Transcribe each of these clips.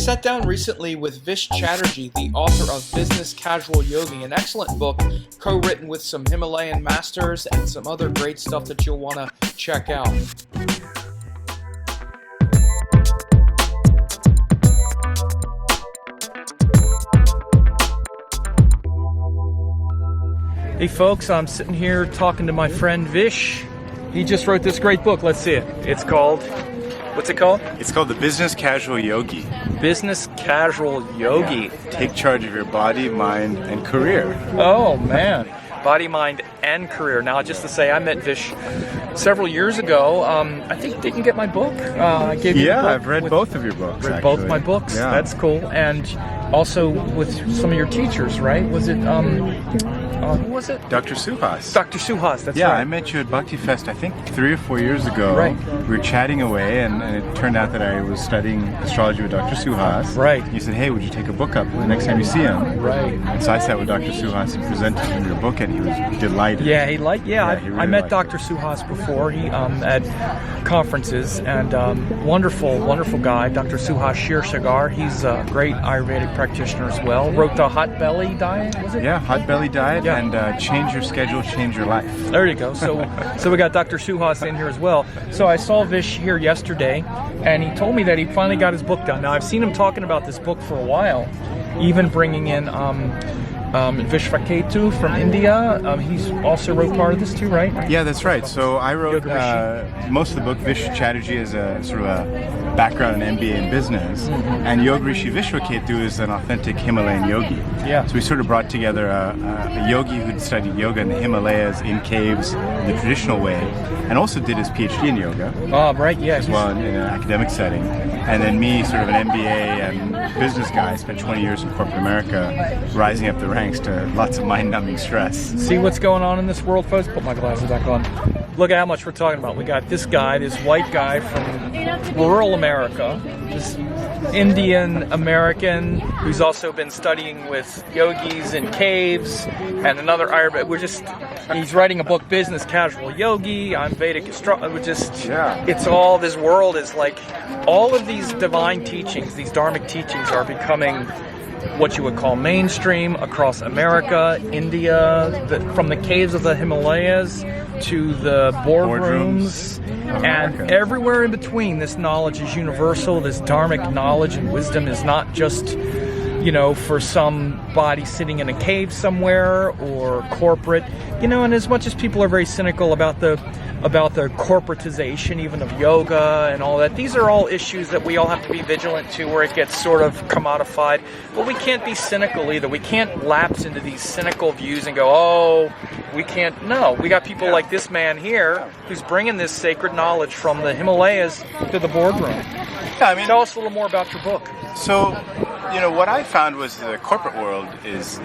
Sat down recently with Vish Chatterji, the author of Business Casual Yogi, an excellent book co-written with some Himalayan masters and some other great stuff that you'll want to check out. Hey folks, I'm sitting here talking to my friend Vish. He just wrote this great book. Let's see it. It's called, what's it called? It's called The Business Casual Yogi. Business Casual Yogi. Yeah. Take charge of your body, mind, and career. Oh man, body, mind, and career. Now, just to say, I met Vish several years ago. I think you didn't get my book. I gave you the book. I've read both of your books. Read both my books. Yeah. That's cool. And also with some of your teachers, right? Was it who was it? Dr. Suhas. Dr. Suhas, that's right. Yeah, I met you at Bhakti Fest, I think 3 or 4 years ago. Right. We were chatting away, and it turned out that I was studying astrology with Dr. Suhas. Right. And you said, hey, would you take a book up the next time you see him? Right. And so I sat with Dr. Suhas and presented him your book, and he was delighted. Yeah, he I really met liked Dr. Suhas before. He at conferences, and wonderful guy, Dr. Suhas Shirsagar. He's a great Ayurvedic practitioner as well. Wrote the Hot Belly Diet, was it? Yeah, Hot Belly Diet, Yeah. and Change Your Schedule, Change Your Life. There you go. So we got Dr. Suhas in here as well. So I saw Vish here yesterday, and he told me that he finally got his book done. Now, I've seen him talking about this book for a while, even bringing in Vish Vaketu from India. He's also wrote part of this too, right? Yeah, that's right. So I wrote most of the book. Vish Chatterji is a sort of a background in MBA in business, and Yoga Rishi Vish Vaketu is an authentic Himalayan yogi. Yeah. So we sort of brought together a yogi who'd studied yoga in the Himalayas, in caves, in the traditional way, and also did his PhD in yoga. Oh, right, yeah. As well in an academic setting. And then me, sort of an MBA and business guy, spent 20 years in corporate America, rising up the ranks to lots of mind-numbing stress. See what's going on in this world, folks? Put my glasses back on. Look at how much we're talking about. We got this guy, this white guy from rural America, this Indian American who's also been studying with yogis in caves, and another Ayurveda. He's writing a book, Business Casual Yogi. I'm Vedic Astrology. It's all, this world is like, all of these divine teachings, these dharmic teachings are becoming what you would call mainstream across America, India, from the caves of the Himalayas to the boardrooms, and everywhere in between. This knowledge is universal. This dharmic knowledge and wisdom is not just, for somebody sitting in a cave somewhere or corporate, and as much as people are very cynical about the corporatization even of yoga and all that, these are all issues that we all have to be vigilant to, where it gets sort of commodified. But we can't be cynical either. We can't lapse into these cynical views and go, oh, we can't. No, we got people like this man here who's bringing this sacred knowledge from the Himalayas to the boardroom. Yeah, tell us a little more about your book. So, what I found was the corporate world is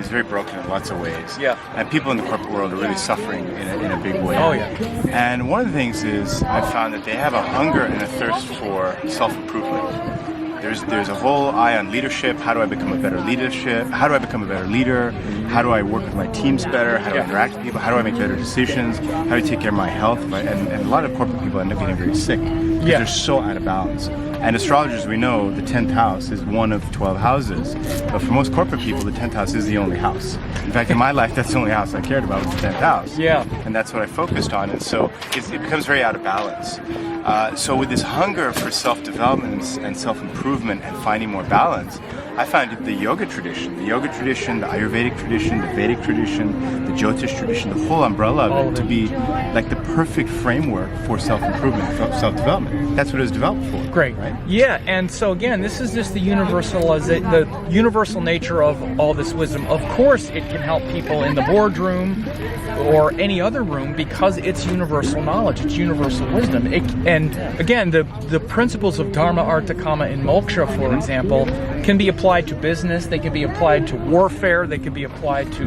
very broken in lots of ways. Yeah. And people in the corporate world are really suffering in a big way. Oh, yeah. And one of the things is I found that they have a hunger and a thirst for self-improvement. There's a whole eye on leadership. How do I become a better leadership? How do I become a better leader? How do I work with my teams better? How do I interact with people? How do I make better decisions? How do I take care of my health? And a lot of corporate people end up getting very sick because they're so out of balance. And astrologers, we know the 10th house is one of 12 houses. But for most corporate people, the 10th house is the only house. In fact, in my life, that's the only house I cared about was the 10th house. Yeah. And that's what I focused on. And so it becomes very out of balance. So with this hunger for self-development and self-improvement and finding more balance, I found the yoga tradition, the Ayurvedic tradition, the Vedic tradition, the Jyotish tradition, the whole umbrella of it to be like the perfect framework for self-improvement, self-development. That's what it was developed for. Great. Right? Yeah, and so again, this is just the universal nature of all this wisdom. Of course, it can help people in the boardroom or any other room because it's universal knowledge, it's universal wisdom. And again, the principles of Dharma, Artha, Kama, and Moksha, for example, can be applied to business, they can be applied to warfare, they can be applied to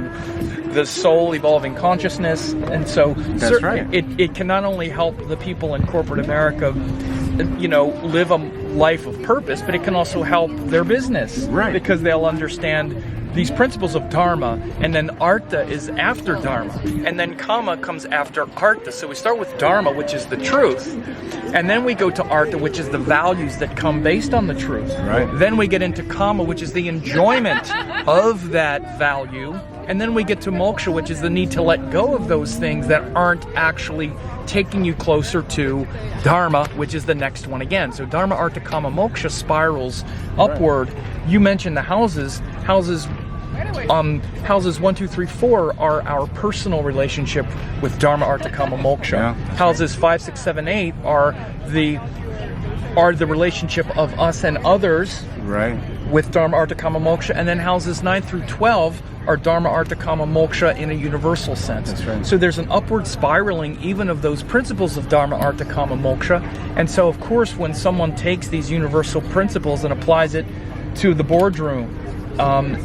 the soul evolving consciousness. And so it can not only help the people in corporate America, live a life of purpose, but it can also help their business. Right. Because they'll understand these principles of Dharma, and then Artha is after Dharma, and then Kama comes after Artha. So we start with Dharma, which is the truth, and then we go to Artha, which is the values that come based on the truth. Right. Then we get into Kama, which is the enjoyment of that value, and then we get to Moksha, which is the need to let go of those things that aren't actually taking you closer to Dharma, which is the next one again. So Dharma, Artha, Kama, Moksha spirals upward. You mentioned the houses. Houses 1, 2, 3, 4 are our personal relationship with Dharma, Artha, Kama, Moksha. Yeah. Houses 5, 6, 7, 8 are the relationship of us and others, Right. with Dharma, Artha, Kama, Moksha. And then houses 9 through 12 are Dharma, Artha, Kama, Moksha in a universal sense. That's right. So there's an upward spiraling even of those principles of Dharma, Artha, Kama, Moksha. And so of course when someone takes these universal principles and applies it to the boardroom,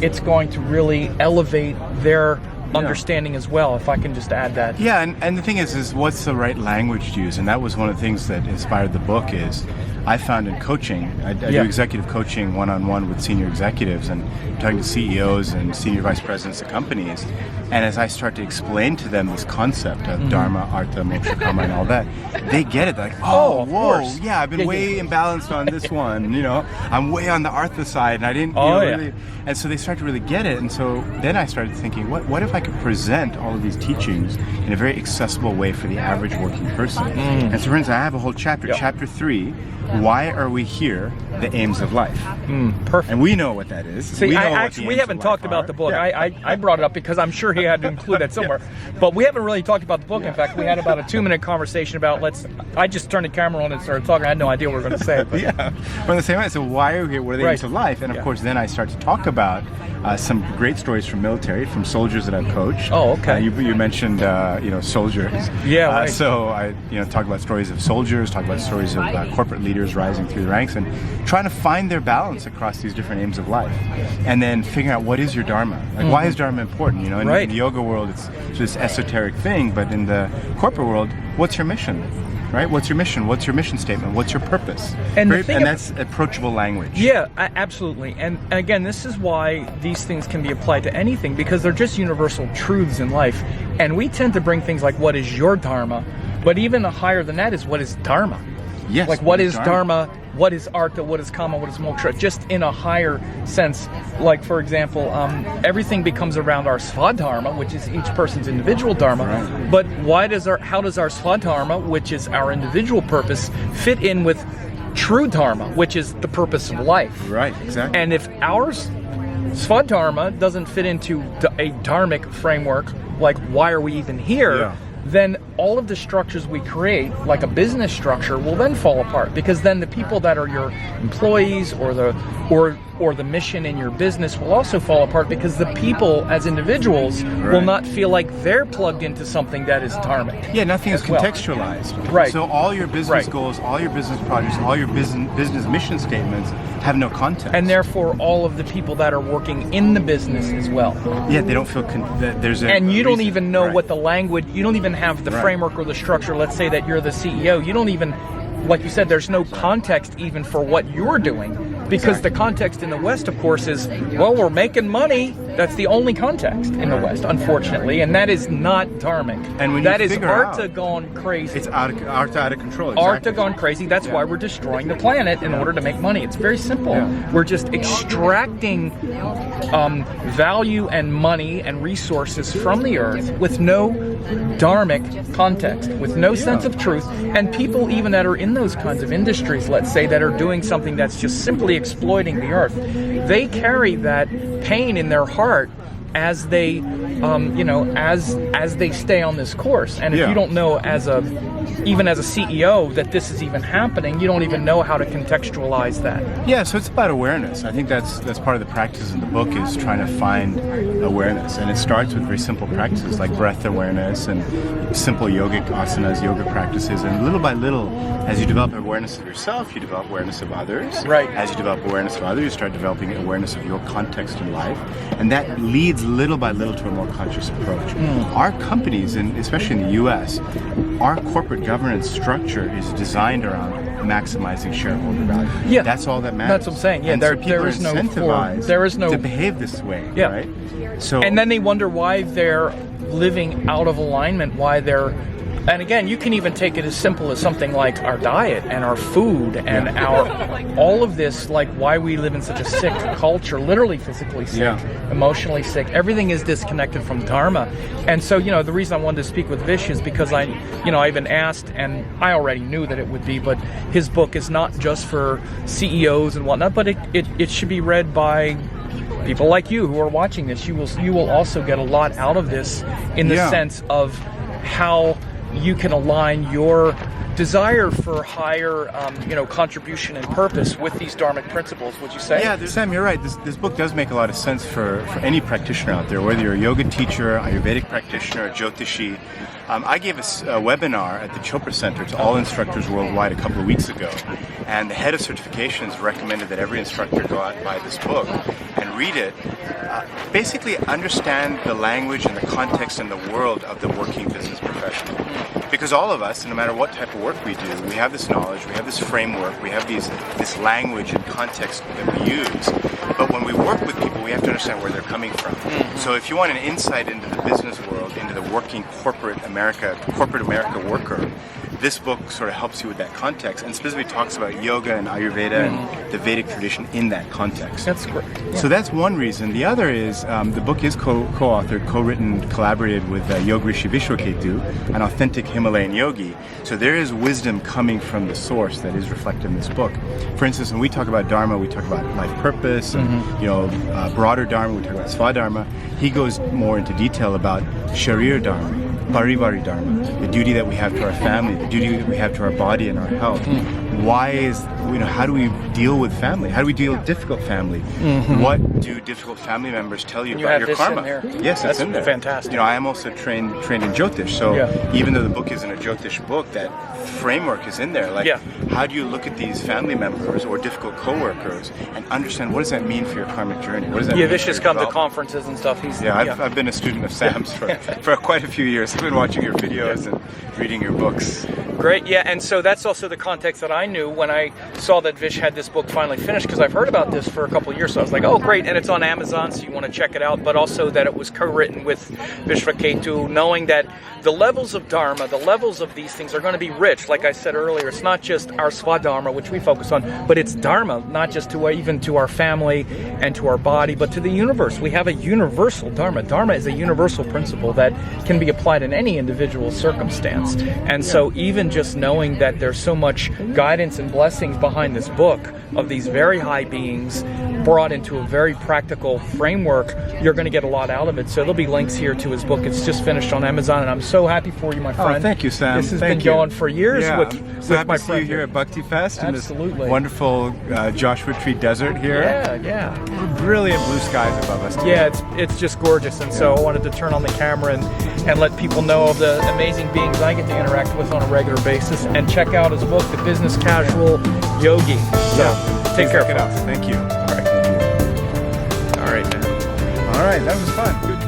it's going to really elevate their understanding as well, if I can just add that. Yeah, and the thing is what's the right language to use? And that was one of the things that inspired the book. Is I found in coaching, I do executive coaching one-on-one with senior executives and talking to CEOs and senior vice presidents of companies. And as I start to explain to them this concept of Dharma, Artha, Moksha, Kama, and all that, they get it. They're like, oh, of whoa, course. yeah, I've been way imbalanced on this one. I'm way on the Artha side, and I didn't. Really. And so they start to really get it. And so then I started thinking, what if I could present all of these teachings in a very accessible way for the average working person? And so, for instance, I have a whole chapter, chapter 3. Why are we here? The aims of life. Perfect. And we know what that is. See, we we haven't talked about the book. Yeah. I brought it up because I'm sure he had to include that somewhere. But we haven't really talked about the book. In fact, we had about a 2-minute conversation about I just turned the camera on and started talking. I had no idea what we were going to say. But. Yeah. But the same way, so why are we here? What are the aims of life? And of course, then I start to talk about some great stories from military, from soldiers that I've coached. Oh, okay. You mentioned, soldiers. Yeah, right. So I, talk about stories of soldiers, talk about stories of corporate leaders rising through the ranks and trying to find their balance across these different aims of life. And then figuring out what is your Dharma? Like, why is Dharma important? In the yoga world, it's this esoteric thing, but in the corporate world, what's your mission? Right? What's your mission? What's your mission statement? What's your purpose? And that's approachable language. Yeah, absolutely. And again, this is why these things can be applied to anything, because they're just universal truths in life. And we tend to bring things like, what is your Dharma? But even higher than that is, what is Dharma? Yes. Like, what is Dharma? What is Artha? What is Kama? What is Moksha? Just in a higher sense. Like, for example, everything becomes around our Svadharma, which is each person's individual Dharma. Right. But how does our Svadharma, which is our individual purpose, fit in with true Dharma, which is the purpose of life? Right, exactly. And if our Svadharma doesn't fit into a dharmic framework, like why are we even here, then all of the structures we create, like a business structure, will then fall apart, because then the people that are your employees or the mission in your business will also fall apart, because the people as individuals will not feel like they're plugged into something that is dharmic. Yeah, nothing is contextualized. Right. So all your business goals, all your business projects, all your business mission statements have no context. And therefore, all of the people that are working in the business as well. Yeah, they don't feel that there's a And you don't reason. even know what the language, you don't even have the framework or the structure. Let's say that you're the CEO. You don't even, like you said, there's no context even for what you're doing. Because the context in the West, of course, is, well, we're making money. That's the only context in the West, unfortunately, and that is not dharmic. And when that you is figure Artha out, gone crazy. It's out of control. Exactly. Artha gone crazy. That's why we're destroying the planet in order to make money. It's very simple. We're just extracting value and money and resources from the earth with no dharmic context, with no sense of truth. And people even that are in those kinds of industries, let's say, that are doing something that's just simply exploiting the earth, they carry that pain in their heart as they as they stay on this course. And if you don't know even as a CEO that this is even happening, you don't even know how to contextualize that. Yeah, so it's about awareness. I think that's part of the practice in the book, is trying to find awareness. And it starts with very simple practices like breath awareness and simple yogic asanas, yoga practices. And little by little, as you develop awareness of yourself, you develop awareness of others. Right. As you develop awareness of others, you start developing awareness of your context in life. And that leads little by little to a more conscious approach. Our companies, and especially in the US, our corporate governance structure is designed around maximizing shareholder value. Yeah. That's all that matters. That's what I'm saying. Yeah, and there, so people there are is no incentivized there is no to behave this way, Yeah. right? So and then they wonder why they're living out of alignment, why they're, and again, you can even take it as simple as something like our diet and our food and all of this, like why we live in such a sick culture, literally physically sick, emotionally sick. Everything is disconnected from Dharma. And so, the reason I wanted to speak with Vish is because I've been asked, and I already knew that it would be, but his book is not just for CEOs and whatnot, but it should be read by people like you who are watching this. You will also get a lot out of this in the sense of how you can align your desire for higher, contribution and purpose with these dharmic principles. Would you say? Yeah, Sam, you're right. This book does make a lot of sense for any practitioner out there, whether you're a yoga teacher, Ayurvedic practitioner, a Jyotishi. I gave a webinar at the Chopra Center to all instructors worldwide a couple of weeks ago, and the head of certifications recommended that every instructor go out and buy this book and read it. Basically understand the language and the context and the world of the working business professional. Because all of us, no matter what type of work we do, we have this knowledge, we have this framework, we have this language and context that we use. But when we work with people, we have to understand where they're coming from. So if you want an insight into the business world, into the working corporate America worker, this book sort of helps you with that context and specifically talks about yoga and Ayurveda and the Vedic tradition in that context. That's great. Yeah. So that's one reason. The other is the book is co-authored, co-written, collaborated with Yoga Rishi Vishwaketu, an authentic Himalayan yogi. So there is wisdom coming from the source that is reflected in this book. For instance, when we talk about Dharma, we talk about life purpose, and broader Dharma, we talk about Swadharma. He goes more into detail about Sharir Dharma, Parivari Dharma, the duty that we have to our family, the duty that we have to our body and our health. Why is, how do we deal with family? How do we deal with difficult family? What do difficult family members tell you about your karma? Yes, that's it's in there. Fantastic. I am also trained in Jyotish, so even though the book isn't a Jyotish book, that framework is in there. Like, how do you look at these family members or difficult coworkers and understand what does that mean for your karmic journey? What does that mean? Vish has come to conferences and stuff. I've been a student of Sam's for quite a few years. I've been watching your videos and reading your books. Great, and so that's also the context that I knew when I saw that Vish had this book finally finished, because I've heard about this for a couple of years, so I was like, oh great, and it's on Amazon, so you want to check it out, but also that it was co-written with Vishwaketu, knowing that the levels of Dharma, the levels of these things are going to be rich. Like I said earlier, it's not just our Swadharma, which we focus on, but it's Dharma, not just even to our family and to our body, but to the universe. We have a universal Dharma. Dharma is a universal principle that can be applied in any individual circumstance. And so even just knowing that there's so much guidance and blessings behind this book of these very high beings brought into a very practical framework, you're going to get a lot out of it. So there'll be links here to his book. It's just finished on Amazon, and I'm so happy for you, my friend. Oh, thank you, Sam. This has been going for years with so my happy to see friend you here at Bhakti Fest in this Absolutely. wonderful Joshua Tree Desert here. Brilliant blue skies above us today. Yeah, it's just gorgeous, and so I wanted to turn on the camera and let people know of the amazing beings I get to interact with on a regular basis, and check out his book, The Business Casual Yogi. So take care. Check it out. Thank you. All right, man. All right, that was fun. Good.